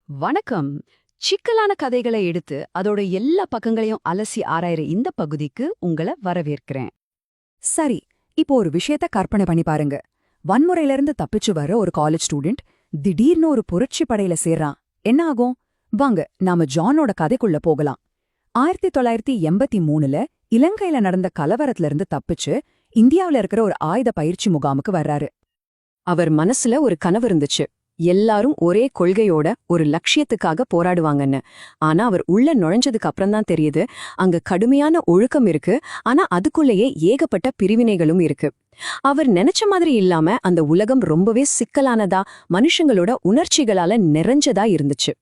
வணக்கம். சிக்கலான கதைகளை எடுத்து அதோட எல்லா பக்கங்களையும் அலசி ஆராயிற இந்த பகுதிக்கு உங்கள வரவேற்கிறேன். சரி, இப்போ ஒரு விஷயத்த கற்பனை பண்ணி பாருங்க. வன்முறையிலிருந்து தப்பிச்சு வர ஒரு காலேஜ் ஸ்டூடெண்ட் திடீர்னு ஒரு புரட்சி படையில சேர்றான். என்ன ஆகும்? வாங்க நாம ஜானோட கதைக்குள்ள போகலாம். 1983ல இலங்கையில நடந்த கலவரத்துல இருந்து தப்பிச்சு இந்தியாவுல இருக்கிற ஒரு ஆயுத பயிற்சி முகாமுக்கு வர்றாரு. அவர் மனசுல ஒரு கனவு இருந்துச்சு. எல்லாரும் ஒரே கொள்கையோட ஒரு லட்சியத்துக்காக போராடுவாங்கன்னு. ஆனா அவர் உள்ள நுழைஞ்சதுக்கு அப்புறம்தான் தெரியுது, அங்க கடுமையான ஒழுக்கம் இருக்கு. ஆனா அதுக்குள்ளேயே ஏகப்பட்ட பிரிவினைகளும் இருக்கு. அவர் நினைச்ச மாதிரி இல்லாம அந்த உலகம் ரொம்பவே சிக்கலானதா, மனுஷங்களோட உணர்ச்சிகளால நிறைஞ்சதா இருந்துச்சு.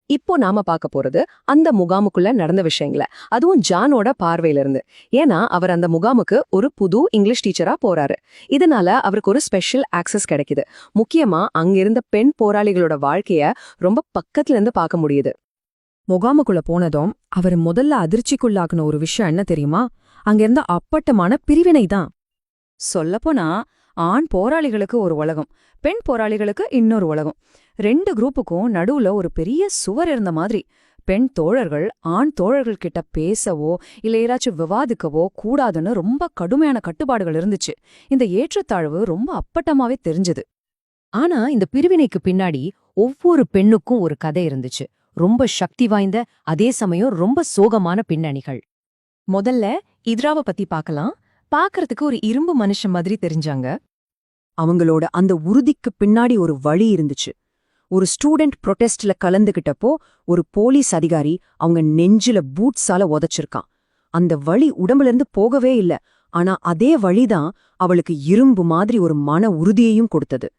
இப்போ நாம பார்க்க போறது அந்த முகாமுக்குள்ள நடந்த விஷயங்கள, அதுவும் ஜானோட பார்வையில இருந்து. ஏன்னா அவர் அந்த முகாமுக்கு ஒரு புது இங்கிலீஷ் டீச்சரா போறாரு. இதனால அவருக்கு ஒரு ஸ்பெஷல் ஆக்சஸ் கிடைக்குது. முக்கியமா அங்கிருந்த பெண் போராளிகளோட வாழ்க்கைய ரொம்ப பக்கத்துல இருந்து பார்க்க முடியுது. முகாமுக்குள்ள போனதும் அவர் முதல்ல அதிர்ச்சிக்குள்ளாக்குன ஒரு விஷயம் என்ன தெரியுமா? அங்கிருந்த அப்பட்டமான பிரிவினை தான். சொல்லப்போனா ஆண் போராளிகளுக்கு ஒரு உலகம், பெண் போராளிகளுக்கு இன்னொரு உலகம். 2 குரூப்புக்கும் நடுவுல ஒரு பெரிய சுவர் இருந்த மாதிரி. பெண் தோழர்கள் ஆண் தோழர்கள் கிட்ட பேசவோ இல்ல யாராச்சும் விவாதிக்கவோ கூடாதுன்னு ரொம்ப கடுமையான கட்டுப்பாடுகள் இருந்துச்சு. இந்த ஏற்றத்தாழ்வு ரொம்ப அப்பட்டமாவே தெரிஞ்சது. ஆனா இந்த பிரிவினைக்கு பின்னாடி ஒவ்வொரு பெண்ணுக்கும் ஒரு கதை இருந்துச்சு. ரொம்ப சக்தி வாய்ந்த, அதே சமயம் ரொம்ப சோகமான பின்னணிகள். முதல்ல இத்ராவ பத்தி பார்க்கலாம். பார்க்கறதுக்கு ஒரு இரும்பு மனுஷன் மாதிரி தெரிஞ்சாங்க. அவங்களோட அந்த உறுதிக்கு பின்னாடி ஒரு வழி இருந்துச்சு. ஒரு ஸ்டூடெண்ட் ப்ரொடெஸ்ட்ல கலந்துகிட்டப்போ ஒரு போலீஸ் அதிகாரி அவங்க நெஞ்சில பூட்ஸால உதைச்சிருக்கான். அந்த வலி உடம்புல இருந்து போகவே இல்ல. ஆனா அதே வழிதான் அவளுக்கு இரும்பு மாதிரி ஒரு மன உறுதியையும் கொடுத்தது.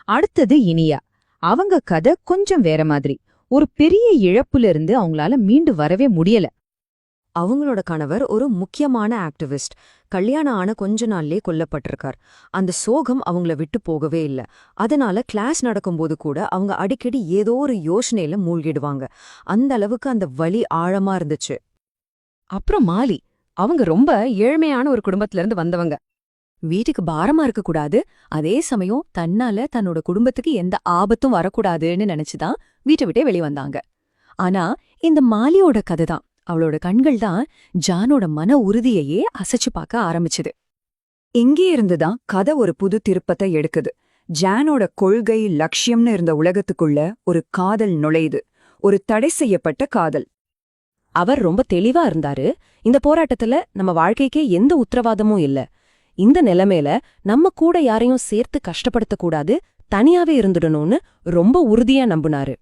அடுத்தது இனியா. அவங்க கதை கொஞ்சம் வேற மாதிரி. ஒரு பெரிய இழப்புல இருந்து அவங்களால மீண்டு வரவே முடியல. அவங்களோட கணவர் ஒரு முக்கியமான ஆக்டிவிஸ்ட். கல்யாணம் ஆன கொஞ்ச நாள்லே கொல்லப்பட்டிருக்கார். அந்த சோகம் அவங்கள விட்டு போகவே இல்ல. அதனால கிளாஸ் நடக்கும்போது கூட அவங்க அடிக்கடி ஏதோ ஒரு யோசனையில மூழ்கிடுவாங்க. அந்த அளவுக்கு அந்த வலி ஆழமா இருந்துச்சு. அப்புறம் மாலி. அவங்க ரொம்ப ஏழ்மையான ஒரு குடும்பத்துல இருந்து வந்தவங்க. வீட்டுக்கு பாரமா இருக்கக்கூடாது, அதே சமயம் தன்னால தன்னோட குடும்பத்துக்கு எந்த ஆபத்தும் வரக்கூடாதுன்னு நினைச்சுதான் வீட்டை விட்டே வெளியே வந்தாங்க. ஆனா இந்த மாலியோட கதைதான், அவளோட கண்கள் தான் ஜானோட மன உறுதியையே அசைச்சு பார்க்க ஆரம்பிச்சுது. இங்கே இருந்துதான் கதை ஒரு புது திருப்பத்தை எடுக்குது. ஜானோட கொள்கை லட்சியம்னு இருந்த உலகத்துக்குள்ள ஒரு காதல் நுழையுது. ஒரு தடை செய்யப்பட்ட காதல். அவர் ரொம்ப தெளிவா இருந்தாரு. இந்த போராட்டத்துல நம்ம வாழ்க்கைக்கே எந்த உத்தரவாதமும் இல்ல. இந்த நிலைமையில நம்ம கூட யாரையும் சேர்த்து கஷ்டப்படுத்தக்கூடாது, தனியாவே இருந்துடணும்னு ரொம்ப உறுதியா நம்புனாரு.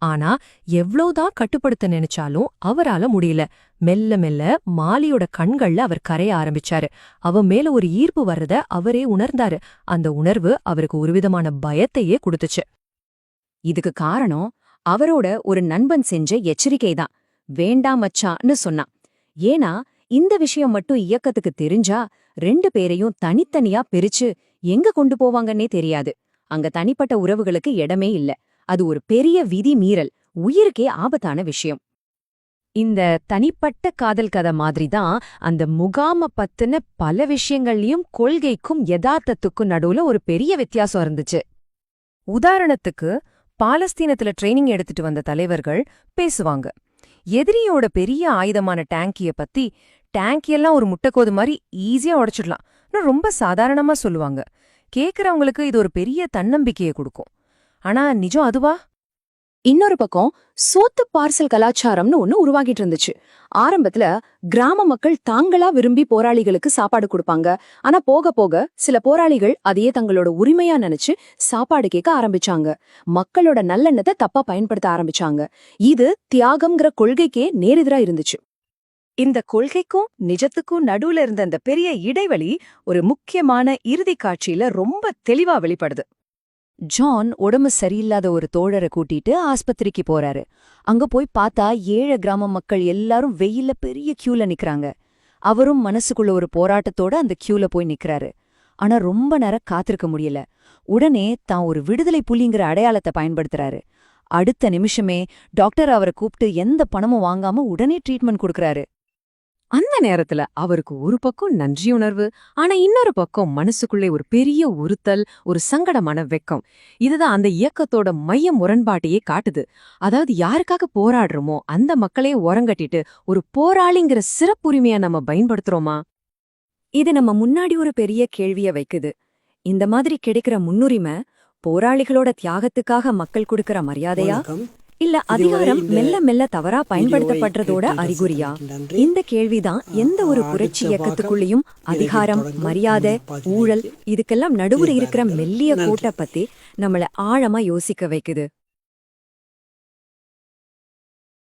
ஆனா எவ்வளவுதான் கட்டுப்படுத்த நினைச்சாலும் அவரால முடியல. மெல்ல மெல்ல மாலியோட கண்கள்ல அவர் கரைய ஆரம்பிச்சாரு. அவ மேல ஒரு ஈர்ப்பு வர்றத அவரே உணர்ந்தாரு. அந்த உணர்வு அவருக்கு ஒருவிதமான பயத்தையே கொடுத்துச்சு. இதுக்கு காரணம் அவரோட ஒரு நண்பன் செஞ்ச எச்சரிக்கைதான். வேண்டாம் மச்சான்னு சொன்னான். ஏன்னா இந்த விஷயம் மட்டும் இயக்கத்துக்கு தெரிஞ்சா 2 பேரையும் தனித்தனியா பிரிச்சு எங்க கொண்டு போவாங்கன்னே தெரியாது. அங்க தனிப்பட்ட உறவுகளுக்கு இடமே இல்ல. அது ஒரு பெரிய விதி மீறல், உயிருக்கே ஆபத்தான விஷயம். இந்த தனிப்பட்ட காதல் கதை மாதிரிதான் அந்த முகாம பத்தின பல விஷயங்கள்லயும் கொள்கைக்கும் யதார்த்தத்துக்கும் நடுவுல ஒரு பெரிய வித்தியாசம் இருந்துச்சு. உதாரணத்துக்கு, பாலஸ்தீனத்துல ட்ரைனிங் எடுத்துட்டு வந்த தலைவர்கள் பேசுவாங்க. எதிரியோட பெரிய ஆயுதமான டேங்கிய பத்தி, டேங்கியெல்லாம் ஒரு முட்டைக்கோது மாதிரி ஈஸியா உடைச்சிடலாம் ரொம்ப சாதாரணமா சொல்லுவாங்க. கேக்குறவங்களுக்கு இது ஒரு பெரிய தன்னம்பிக்கையை கொடுக்கும். ஆனா நிஜம் அதுவா? இன்னொரு பக்கம் சோத்து பார்சல் கலாச்சாரம்னு ஒண்ணு உருவாகிட்டு இருந்துச்சு. ஆரம்பத்துல கிராம மக்கள் தாங்களா விரும்பி போராளிகளுக்கு சாப்பாடு கொடுப்பாங்க. ஆனா போக போக சில போராளிகள் அதையே தங்களோட உரிமையா நினைச்சு சாப்பாடு கேட்க ஆரம்பிச்சாங்க. மக்களோட நல்லெண்ணத்தை தப்பா பயன்படுத்த ஆரம்பிச்சாங்க. இது தியாகம்ங்கிற கொள்கைக்கே நேரெதிரா இருந்துச்சு. இந்த கொள்கைக்கும் நிஜத்துக்கும் நடுவுல இருந்த அந்த பெரிய இடைவெளி ஒரு முக்கியமான இறுதி காட்சியில ரொம்ப தெளிவா வெளிப்படுது. ஜான் உடம்பு சரியில்லாத ஒரு தோழரை கூட்டிட்டு ஆஸ்பத்திரிக்கு போறாரு. அங்க போய் பார்த்தா 7 கிராம மக்கள் எல்லாரும் வெயில்ல பெரிய கியூல நிக்கறாங்க. அவரும் மனசுக்குள்ள ஒரு போராட்டத்தோட அந்த கியூல போய் நிக்கறாரு. ஆனா ரொம்ப நேரம் காத்திருக்க முடியல. உடனே தான் ஒரு விடுதலை புலிங்கிற அடையாளத்தை பயன்படுத்துறாரு. அடுத்த நிமிஷமே டாக்டர் அவரை கூப்பிட்டு எந்த பணமும் வாங்காம உடனே ட்ரீட்மெண்ட் கொடுக்கறாரு. அந்த நேரத்துல அவருக்கு ஒரு பக்கம் நன்றியுணர்வு, ஆனா இன்னொரு பக்கம் மனசுக்குள்ளே ஒரு பெரிய உறுத்தல், ஒரு சங்கடமான வெக்கம். இதுதான் அந்த இயக்கத்தோட மைய முரண்பாட்டையே காட்டுது. அதாவது யாருக்காக போராடுறோமோ அந்த மக்களே ஓரங்கட்டிட்டு ஒரு போராளிங்கிற சிறப்புரிமைய நம்ம பயன்படுத்துறோமா? இது நம்ம முன்னாடி ஒரு பெரிய கேள்விய வைக்குது. இந்த மாதிரி கிடைக்கிற முன்னுரிமை போராளிகளோட தியாகத்துக்காக மக்கள் கொடுக்கிற மரியாதையா, இல்ல அதிகாரம் மெல்ல மெல்ல தவறா பயன்படுத்தப்படுறதோட அறிகுறியா? இந்த கேள்விதான் எந்த ஒரு புரட்சி இயக்கத்துக்குள்ளேயும் அதிகாரம், மரியாதை, ஊழல் இதுக்கெல்லாம் நடுவுல இருக்கிற மெல்லிய கோட்டை பத்தி நம்மள ஆழமா யோசிக்க வைக்குது.